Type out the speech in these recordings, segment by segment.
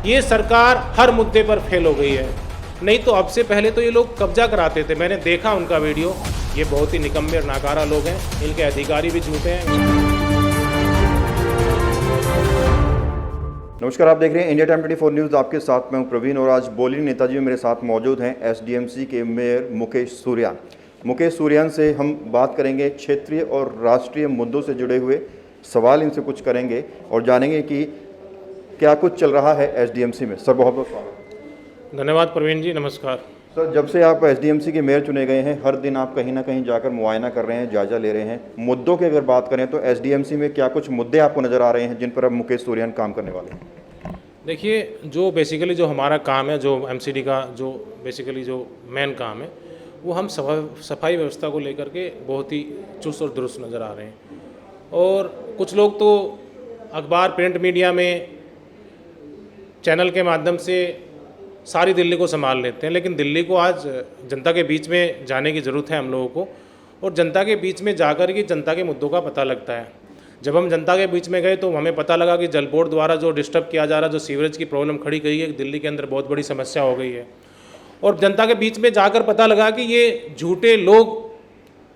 ये सरकार हर मुद्दे पर फेल हो गई है। नहीं तो अब से पहले तो ये लोग कब्जा कराते थे, मैंने देखा उनका वीडियो। ये बहुत ही निकम्मे और नाकारा लोग हैं, इनके अधिकारी भी झूठे हैं। नमस्कार, आप देख रहे हैं इंडिया टाइम 24 न्यूज़। आपके साथ मैं हूं प्रवीण और आज बोली नेताजी में मेरे साथ मौजूद हैं एसडीएमसी के मेयर मुकेश सूर्यान। मुकेश सूर्यान से हम बात करेंगे क्षेत्रीय और राष्ट्रीय मुद्दों से जुड़े हुए सवाल इनसे कुछ करेंगे और जानेंगे कि क्या कुछ चल रहा है एसडीएमसी में। सर बहुत बहुत स्वागत। धन्यवाद प्रवीण जी, नमस्कार। सर, जब से आप एसडीएमसी के मेयर चुने गए हैं, हर दिन आप कहीं ना कहीं जाकर मुआयना कर रहे हैं, जायजा ले रहे हैं। मुद्दों की अगर बात करें तो एसडीएमसी में क्या कुछ मुद्दे आपको नज़र आ रहे हैं जिन पर अब मुकेश सूर्यान काम करने वाले हैं? देखिए, जो बेसिकली जो हमारा काम है, जो एमसीडी का जो बेसिकली जो मेन काम है, वो हम सफाई व्यवस्था को लेकर के बहुत ही चुस्त और दुरुस्त नज़र आ रहे हैं। और कुछ लोग तो अखबार, प्रिंट मीडिया में, चैनल के माध्यम से सारी दिल्ली को संभाल लेते हैं, लेकिन दिल्ली को आज जनता के बीच में जाने की ज़रूरत है हम लोगों को। और जनता के बीच में जाकर के जनता के मुद्दों का पता लगता है। जब हम जनता के बीच में गए तो हमें पता लगा कि जल बोर्ड द्वारा जो डिस्टर्ब किया जा रहा, जो सीवरेज की प्रॉब्लम खड़ी गई है, दिल्ली के अंदर बहुत बड़ी समस्या हो गई है। और जनता के बीच में जाकर पता लगा कि ये झूठे लोग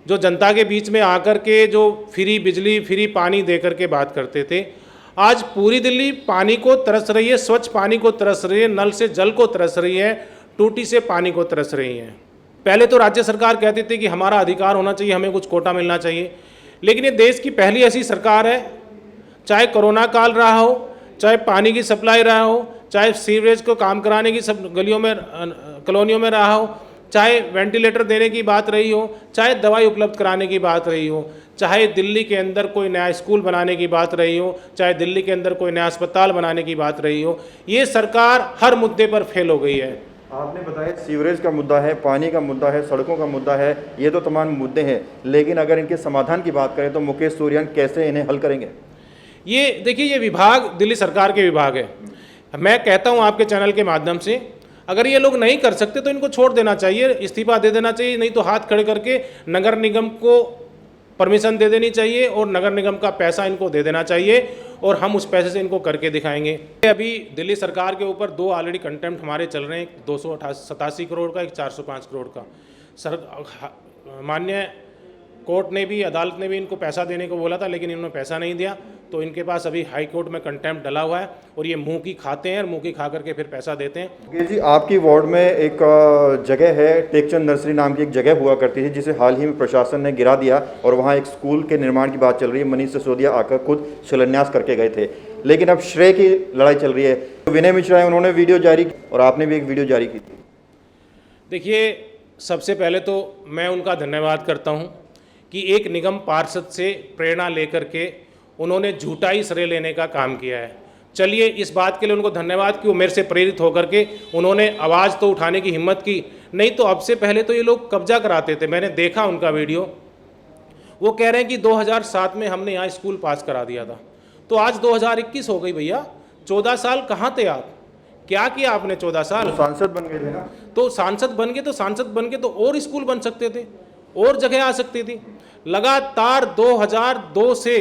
जो जनता के बीच में आकर के जो फ्री बिजली, फ्री पानी दे करके बात करते थे, आज पूरी दिल्ली पानी को तरस रही है, स्वच्छ पानी को तरस रही है, नल से जल को तरस रही है, टूटी से पानी को तरस रही है। पहले तो राज्य सरकार कहती थी कि हमारा अधिकार होना चाहिए, हमें कुछ कोटा मिलना चाहिए, लेकिन ये देश की पहली ऐसी सरकार है, चाहे कोरोना काल रहा हो, चाहे पानी की सप्लाई रहा हो, चाहे सीवरेज को काम कराने की सब गलियों में, कॉलोनियों में रहा हो, चाहे वेंटिलेटर देने की बात रही हो, चाहे दवाई उपलब्ध कराने की बात रही हो, चाहे दिल्ली के अंदर कोई नया स्कूल बनाने की बात रही हो, चाहे दिल्ली के अंदर कोई नया अस्पताल बनाने की बात रही हो, ये सरकार हर मुद्दे पर फेल हो गई है। आपने बताया सीवरेज का मुद्दा है, पानी का मुद्दा है, सड़कों का मुद्दा है, ये तो तमाम मुद्दे हैं, लेकिन अगर इनके समाधान की बात करें तो मुकेश सूर्यान कैसे इन्हें हल करेंगे? ये देखिए, ये विभाग दिल्ली सरकार के विभाग है। मैं कहता हूँ आपके चैनल के माध्यम से, अगर ये लोग नहीं कर सकते तो इनको छोड़ देना चाहिए, इस्तीफा दे देना चाहिए, नहीं तो हाथ खड़े करके नगर निगम को परमिशन दे देनी चाहिए और नगर निगम का पैसा इनको दे देना चाहिए और हम उस पैसे से इनको करके दिखाएंगे। अभी दिल्ली सरकार के ऊपर दो ऑलरेडी कंटेम्प्ट हमारे चल रहे हैं, 287 करोड़ का, एक 405 करोड़ का। माननीय कोर्ट ने भी, अदालत ने भी इनको पैसा देने को बोला था, लेकिन इन्होंने पैसा नहीं दिया, तो इनके पास अभी हाई कोर्ट में कंटेम्प्ट डला हुआ है और ये मुंह की खाते हैं और मुंह की खा करके फिर पैसा देते हैं। जी, आपकी वार्ड में एक जगह है, टेकचंद नर्सरी नाम की एक जगह हुआ करती थी, जिसे हाल ही में प्रशासन ने गिरा दिया और वहाँ एक स्कूल के निर्माण की बात चल रही है। मनीष सिसोदिया आकर खुद शिलान्यास करके गए थे, लेकिन अब श्रेय की लड़ाई चल रही है। विनय मिश्रा है, उन्होंने वीडियो जारी की और आपने भी एक वीडियो जारी की थी। देखिए, सबसे पहले तो मैं उनका धन्यवाद करता हूँ कि एक निगम पार्षद से प्रेरणा लेकर के उन्होंने झूठा ही श्रेय लेने का काम किया है। चलिए, इस बात के लिए उनको धन्यवाद कि वो मेरे से प्रेरित होकर के उन्होंने आवाज़ तो उठाने की हिम्मत की। नहीं तो अब से पहले तो ये लोग कब्जा कराते थे, मैंने देखा उनका वीडियो। वो कह रहे हैं कि 2007 में हमने यहाँ स्कूल पास करा दिया था, तो आज 2021 हो गई भैया। 14 साल कहाँ थे आप? क्या किया आपने 14 साल? सांसद बन गए थे ना। तो सांसद बन गए तो और स्कूल बन सकते थे, और जगह आ सकती थी। लगातार 2002 से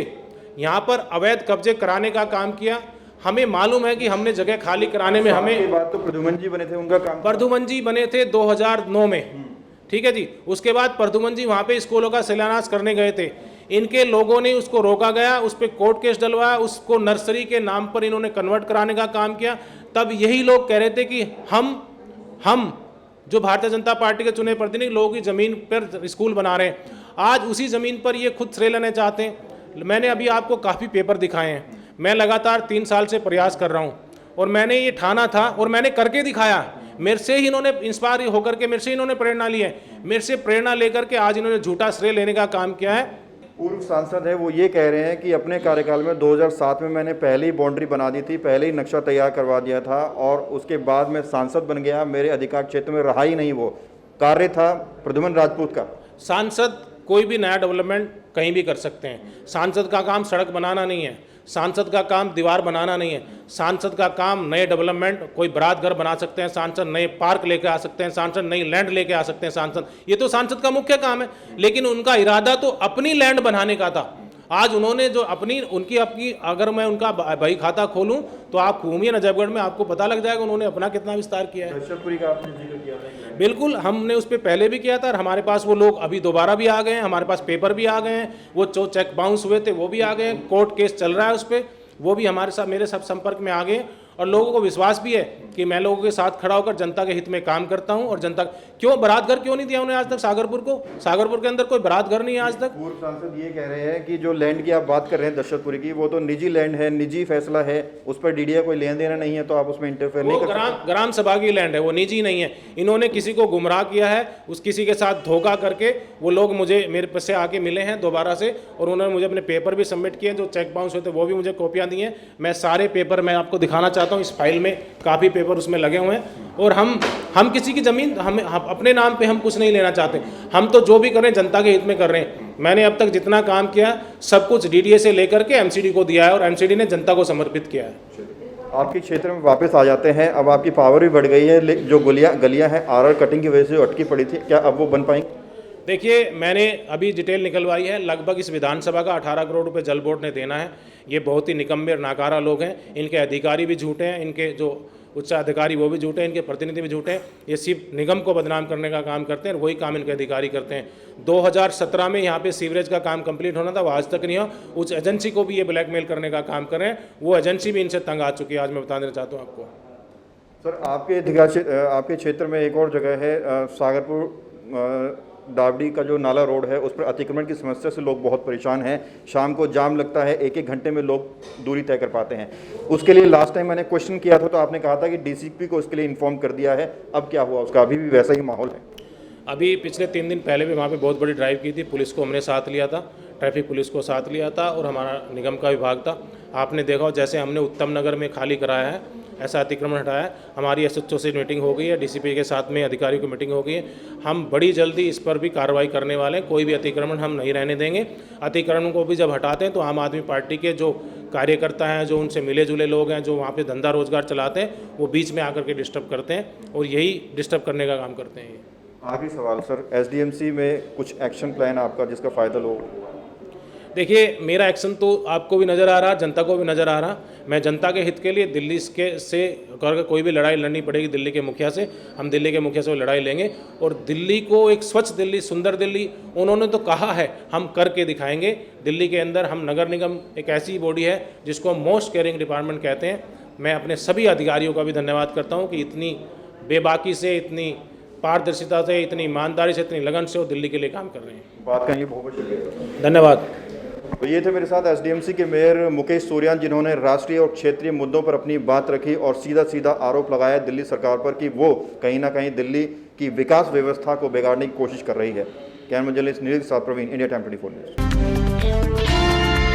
यहाँ पर अवैध कब्जे कराने का काम किया। हमें मालूम है कि हमने जगह खाली कराने में हमें, बात तो प्रद्युमन जी बने थे, उनका काम, प्रद्युमन जी बने थे 2009 में, ठीक है जी। उसके बाद प्रद्युमन जी वहाँ पे स्कूलों का शिलान्यास करने गए थे, इनके लोगों ने उसको रोका गया, उस पर कोर्ट केस डलवाया, उसको नर्सरी के नाम पर इन्होंने कन्वर्ट कराने का काम किया। तब यही लोग कह रहे थे कि हम जो भारतीय जनता पार्टी के चुने प्रतिनिधि लोगों की ज़मीन पर स्कूल बना रहे हैं, आज उसी ज़मीन पर ये खुद श्रेय लेना चाहते हैं। मैंने अभी आपको काफ़ी पेपर दिखाए हैं, मैं लगातार 3 साल से प्रयास कर रहा हूँ और मैंने ये ठाना था और मैंने करके दिखाया। मेरे से ही इन्होंने इंस्पायर होकर के, मेरे से इन्होंने प्रेरणा ली है, मेरे से प्रेरणा लेकर के आज इन्होंने झूठा श्रेय लेने का काम किया है। पूर्व सांसद है, वो ये कह रहे हैं कि अपने कार्यकाल में 2007 में मैंने पहले ही बाउंड्री बना दी थी, पहले ही नक्शा तैयार करवा दिया था और उसके बाद मैं सांसद बन गया, मेरे अधिकार क्षेत्र में रहा ही नहीं वो कार्य था प्रद्युमन राजपूत का। सांसद कोई भी नया डेवलपमेंट कहीं भी कर सकते हैं। सांसद का काम सड़क बनाना नहीं है, सांसद का काम दीवार बनाना नहीं है, सांसद का काम नए डेवलपमेंट, कोई बारात घर बना सकते हैं सांसद, नए पार्क लेके आ सकते हैं सांसद, नई लैंड लेके आ सकते हैं सांसद, ये तो सांसद का मुख्य काम है। लेकिन उनका इरादा तो अपनी लैंड बनाने का था, आज उन्होंने जो उनकी अगर मैं उनका बही खाता खोलूं तो आप घूमिए नजफगढ़ में, आपको पता लग जाएगा उन्होंने अपना कितना विस्तार किया है। दशरथपुरी का आपने जिक्र किया था। बिल्कुल, हमने उस पर पहले भी किया था और हमारे पास वो लोग अभी दोबारा भी आ गए हैं, हमारे पास पेपर भी आ गए हैं, वो जो चेक बाउंस हुए थे वो भी आ गए हैं, कोर्ट केस चल रहा है उस पर, वो भी हमारे साथ मेरे सब संपर्क में आ गए हैं। और लोगों को विश्वास भी है कि मैं लोगों के साथ खड़ा होकर जनता के हित में काम करता हूं। और जनता क्यों बरात घर क्यों नहीं दिया उन्हें आज तक सागरपुर को? सागरपुर के अंदर कोई बरात घर नहीं है आज तक। पूर्व सांसद ये कह रहे हैं कि जो लैंड की आप बात कर रहे हैं दशरथपुरी की, वो तो निजी लैंड है, निजी फैसला है, उस पर डीडीए कोई लेना देना नहीं है, तो आप उसमें इंटरफेयर नहीं कर सकते। ग्राम सभा की लैंड है, वो निजी नहीं है। इन्होंने किसी को गुमराह किया है, उस किसी के साथ धोखा करके वो लोग मुझे मेरे से आके मिले हैं दोबारा से, और उन्होंने मुझे अपने पेपर भी सबमिट किए, जो चेक बाउंस होते वो भी मुझे कॉपियां दी हैं। मैं सारे पेपर मैं आपको दिखाना चाहता हूँ, इस फाइल में काफ़ी पेपर उसमें लगे हुए हैं। और हम किसी की ज़मीन हम अपने नाम पे हम कुछ नहीं लेना चाहते, हम तो जो भी कर रहे हैं जनता के हित में कर रहे हैं। मैंने अब तक जितना काम किया सब कुछ डीडीए से लेकर के एमसीडी को दिया है और एमसीडी ने जनता को समर्पित किया है। आपके क्षेत्र में वापस आ जाते हैं, अब आपकी पावर भी बढ़ गई है, जो गलियां हैं आरआर कटिंग की वजह से अटकी पड़ी थी, क्या अब वो बन पाएंगी? देखिए, मैंने अभी डिटेल निकलवाई है, लगभग इस विधानसभा का 18 करोड़ रुपए जल बोर्ड ने देना है। ये बहुत ही निकम्मे और नाकारा लोग हैं, इनके अधिकारी भी झूठे हैं, इनके जो उच्च अधिकारी वो भी झूठे हैं, इनके प्रतिनिधि भी झूठे हैं। ये सिर्फ निगम को बदनाम करने का काम करते हैं और वही काम इनके अधिकारी करते हैं। 2017 में यहाँ पे सीवरेज का काम कंप्लीट होना था, वो आज तक नहीं हुआ। उस एजेंसी को भी ये ब्लैकमेल करने का काम कर रहे हैं, वो एजेंसी भी इनसे तंग आ चुकी है। आज मैं बता देना चाहता हूँ आपको। सर, आपके क्षेत्र में एक और जगह है सागरपुर दावडी का जो नाला रोड है, उस पर अतिक्रमण की समस्या से लोग बहुत परेशान हैं। शाम को जाम लगता है, एक घंटे में लोग दूरी तय कर पाते हैं। उसके लिए लास्ट टाइम मैंने क्वेश्चन किया था तो आपने कहा था कि डीसीपी को उसके लिए इन्फॉर्म कर दिया है, अब क्या हुआ उसका? अभी भी वैसा ही माहौल है? अभी पिछले 3 दिन पहले भी वहाँ पे बहुत बड़ी ड्राइव की थी, पुलिस को हमने साथ लिया था, ट्रैफिक पुलिस को साथ लिया था और हमारा निगम का विभाग था। आपने देखा जैसे हमने उत्तम नगर में खाली कराया है, ऐसा अतिक्रमण हटाया है। हमारी एसएचओ से मीटिंग हो गई है, डीसीपी के साथ में अधिकारियों की मीटिंग हो गई है। हम बड़ी जल्दी इस पर भी कार्रवाई करने वाले हैं, कोई भी अतिक्रमण हम नहीं रहने देंगे। अतिक्रमण को भी जब हटाते हैं तो आम आदमी पार्टी के जो कार्यकर्ता हैं, जो उनसे मिले जुले लोग हैं, जो वहाँ पे धंधा रोजगार चलाते हैं, वो बीच में आकर के डिस्टर्ब करते हैं और यही डिस्टर्ब करने का काम करते हैं। आखिरी सवाल सर, एसडीएमसी में कुछ एक्शन प्लान आपका जिसका फ़ायदा लोग? देखिए, मेरा एक्शन तो आपको भी नज़र आ रहा, जनता को भी नज़र आ रहा। मैं जनता के हित के लिए दिल्ली से अगर कोई भी लड़ाई लड़नी पड़ेगी दिल्ली के मुखिया से, हम दिल्ली के मुखिया से वो लड़ाई लेंगे और दिल्ली को एक स्वच्छ दिल्ली, सुंदर दिल्ली, उन्होंने तो कहा है, हम करके दिखाएंगे। दिल्ली के अंदर हम नगर निगम एक ऐसी बॉडी है जिसको हम मोस्ट केयरिंग डिपार्टमेंट कहते हैं। मैं अपने सभी अधिकारियों का भी धन्यवाद करता हूँ कि इतनी बेबाकी से, इतनी पारदर्शिता से, इतनी ईमानदारी से, इतनी लगन से वो दिल्ली के लिए काम कर रहे हैं। बात करेंगे, बहुत शुक्रिया, धन्यवाद। तो ये थे मेरे साथ एसडीएमसी के मेयर मुकेश सूर्यान, जिन्होंने राष्ट्रीय और क्षेत्रीय मुद्दों पर अपनी बात रखी और सीधा आरोप लगाया दिल्ली सरकार पर कि वो कहीं ना कहीं दिल्ली की विकास व्यवस्था को बिगाड़ने की कोशिश कर रही है। कैमरा जर्नलिस्ट नीरज के साथ प्रवीण, इंडिया टाइम 24 न्यूज़।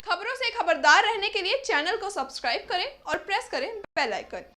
खबरों से खबरदार रहने के लिए चैनल को सब्सक्राइब करें और प्रेस करें बेल आइकन।